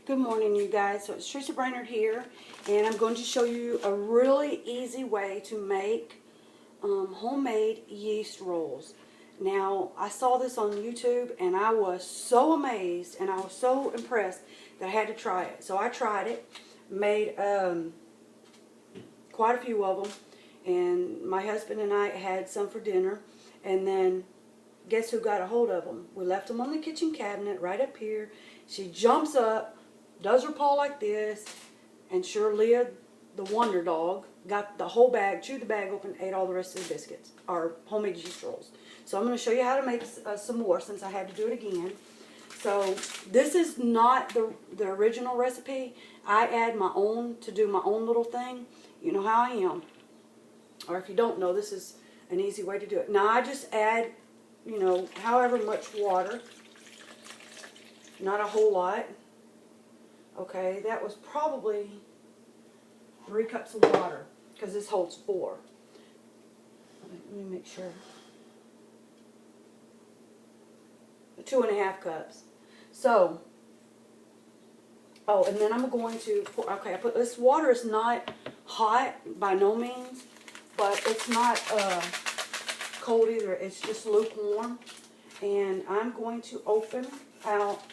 Good morning, you guys. So it's Teresa Brainerd here, and I'm going to show you a really easy way to make homemade yeast rolls. Now, I saw this on YouTube, and I was so amazed, and I was so impressed that I had to try it. So I tried it, made quite a few of them, and my husband and I had some for dinner, and then guess who got a hold of them? We left them on the kitchen cabinet right up here. She jumps up, does her paw like this, and sure Leah, the wonder dog, got the whole bag, chewed the bag open, ate all the rest of the biscuits, our homemade yeast rolls. So I'm going to show you how to make some more since I had to do it again. So this is not the original recipe. I add my own to do my own little thing. You know how I am. Or if you don't know, this is an easy way to do it. Now I just add, you know, however much water. Not a whole lot. Okay, that was probably 3 cups of water because this holds 4. Let me make sure. 2.5 cups. So, oh, and then I'm going to pour, okay, I put this water is not hot by no means, but it's not cold either. It's just lukewarm. And I'm going to open out,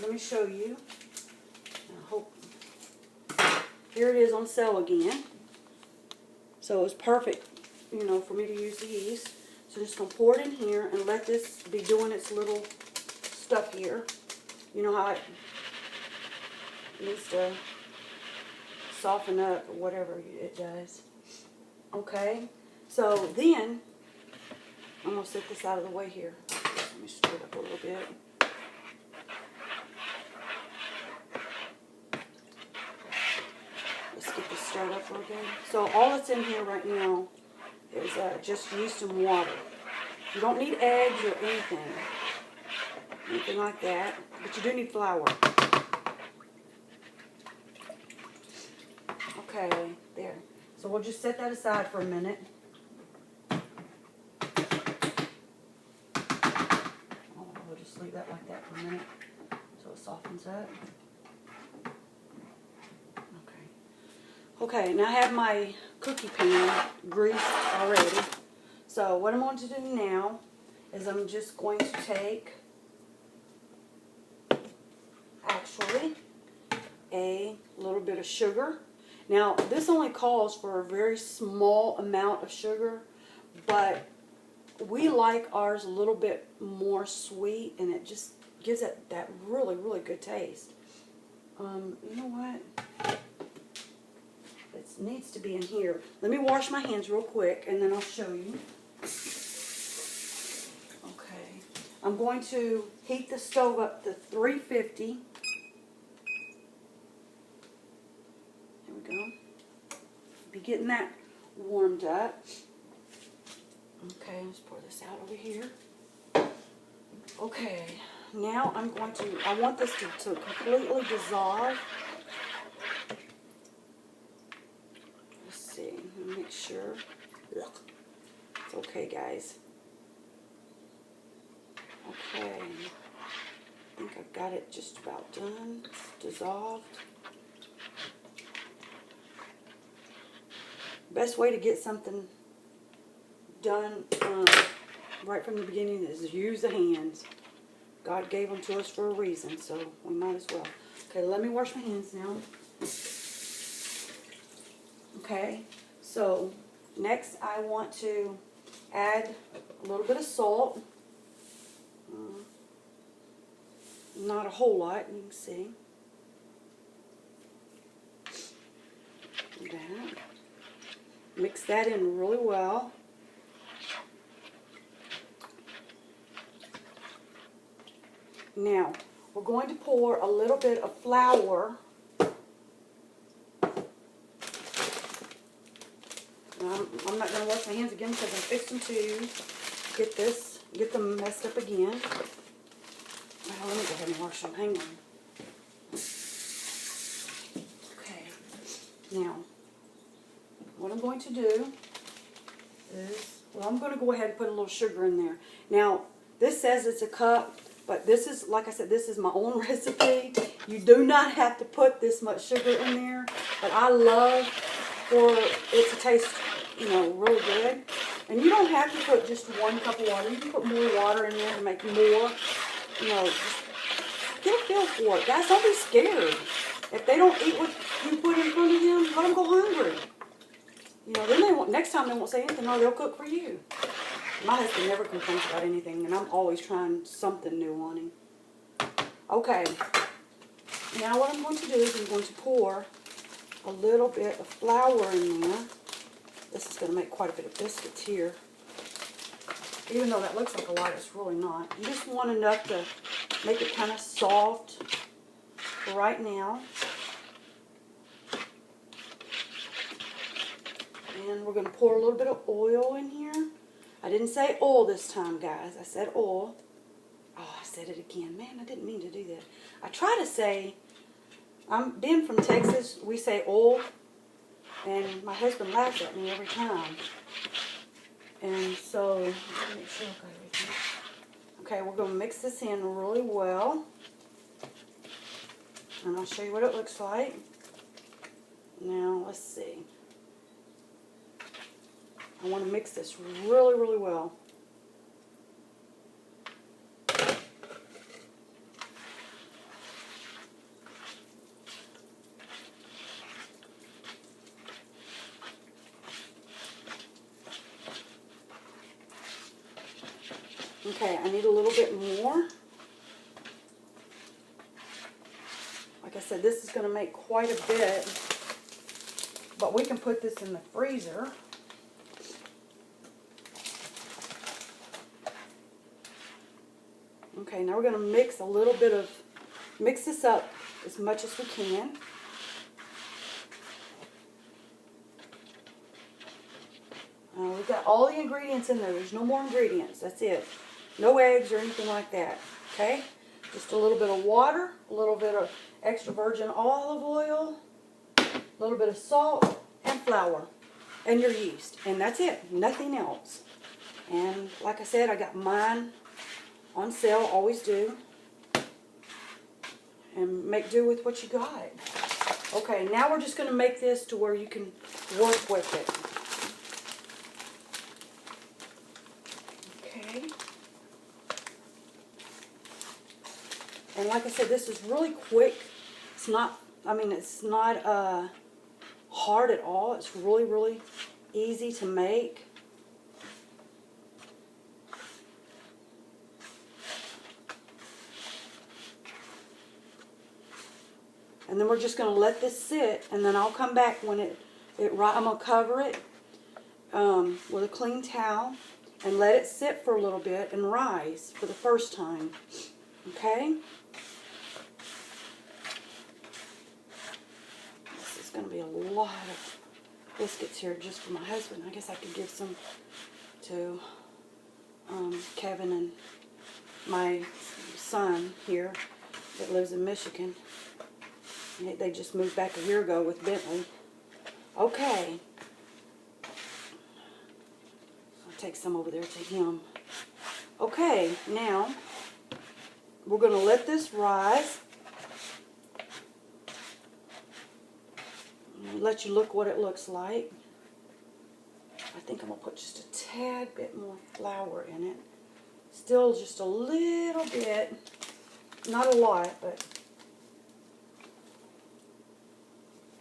let me show you. I hope, here it is on sale again. So it was perfect, you know, for me to use the yeast. So I'm just going to pour it in here and let this be doing its little stuff here. You know how it needs to soften up or whatever it does. Okay, so then I'm going to set this out of the way here. Let me stir it up a little bit. Let's get this stirred up a little bit. So all that's in here right now is just yeast and water. You don't need eggs or anything like that, but you do need flour. Okay, there. So we'll just set that aside for a minute. We'll just leave that like that for a minute so it softens up. Okay, now I have my cookie pan greased already. So what I'm going to do now is I'm just going to take actually a little bit of sugar. Now this only calls for a very small amount of sugar, but we like ours a little bit more sweet, and it just gives it that really, really good taste. You know what? It needs to be in here. Let me wash my hands real quick, and then I'll show you. Okay. I'm going to heat the stove up to 350. There we go. Be getting that warmed up. Okay, let's pour this out over here. Okay, now I'm going to, I want this to completely dissolve. Let's see, let me make sure. Ugh. It's okay, guys. Okay, I think I've got it just about done. It's dissolved. Best way to get something done right from the beginning is use the hands. God gave them to us for a reason, so we might as well. Okay, let me wash my hands now. Okay, so next I want to add a little bit of salt. Not a whole lot, you can see. That. Mix that in really well. Now, we're going to pour a little bit of flour. I'm not going to wash my hands again because I'm fixing to get them messed up again. Well, let me go ahead and wash them. Hang on. Okay. Now, what I'm going to do is, well, I'm going to go ahead and put a little sugar in there. Now, this says it's a cup. But this is, like I said, this is my own recipe. You do not have to put this much sugar in there. But I love for it to taste, you know, really good. And you don't have to put just 1 cup of water. You can put more water in there to make more. You know, just get a feel for it. Guys, don't be scared. If they don't eat what you put in front of them, let them go hungry. You know, then they won't, next time they won't say anything, or they'll cook for you. My husband never complains about anything, and I'm always trying something new on him. Okay. Now what I'm going to do is I'm going to pour a little bit of flour in there. This is going to make quite a bit of biscuits here. Even though that looks like a lot, it's really not. You just want enough to make it kind of soft for right now. And we're going to pour a little bit of oil in here. I didn't say oil this time, guys. I said oil. Oh, I said it again. Man, I didn't mean to do that. I try to say, being from Texas, we say oil. And my husband laughs at me every time. And so, let me make sure I've got everything. Okay, we're going to mix this in really well. And I'll show you what it looks like. Now, let's see. I want to mix this really, really well. Okay, I need a little bit more. Like I said, this is going to make quite a bit, but we can put this in the freezer. Okay, now we're going to mix mix this up as much as we can. We've got all the ingredients in there. There's no more ingredients. That's it. No eggs or anything like that. Okay? Just a little bit of water, a little bit of extra virgin olive oil, a little bit of salt, and flour, and your yeast. And that's it. Nothing else. And like I said, I got mine on sale. Always do. And make do with what you got. Okay, now we're just going to make this to where you can work with it. And like I said, this is really quick. It's not, it's not hard at all. It's really, really easy to make. And then we're just going to let this sit, and then I'll come back when I'm going to cover it with a clean towel and let it sit for a little bit and rise for the first time. Okay? This is going to be a lot of biscuits here just for my husband. I guess I could give some to Kevin and my son here that lives in Michigan. They just moved back a year ago with Bentley. Okay. I'll take some over there to him. Okay, now we're going to let this rise. I'll let you look what it looks like. I think I'm going to put just a tad bit more flour in it. Still just a little bit. Not a lot, but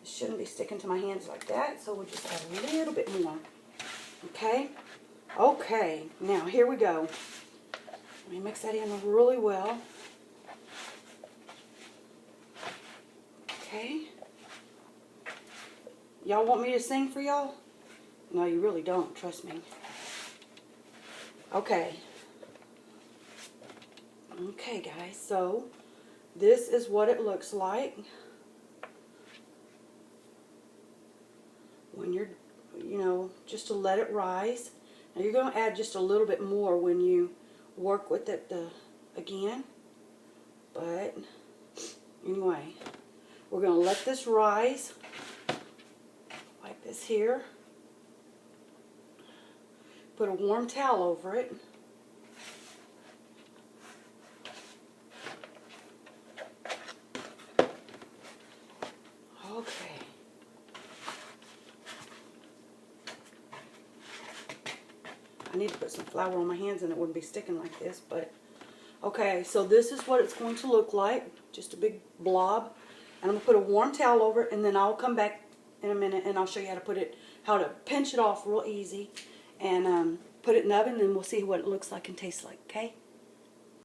it shouldn't be sticking to my hands like that. So we'll just add a little bit more. Okay? Okay, now here we go. Let me mix that in really well. Okay. Y'all want me to sing for y'all? No, you really don't. Trust me. Okay. Okay, guys. So, this is what it looks like when you're, just to let it rise. Now, you're going to add just a little bit more when you work with it again. But, anyway, we're going to let this rise like this here. Put a warm towel over it. I need to put some flour on my hands and it wouldn't be sticking like this, but okay, so this is what it's going to look like, just a big blob. And I'm going to put a warm towel over it, and then I'll come back in a minute and I'll show you how to pinch it off real easy and put it in the oven, and we'll see what it looks like and tastes like, okay?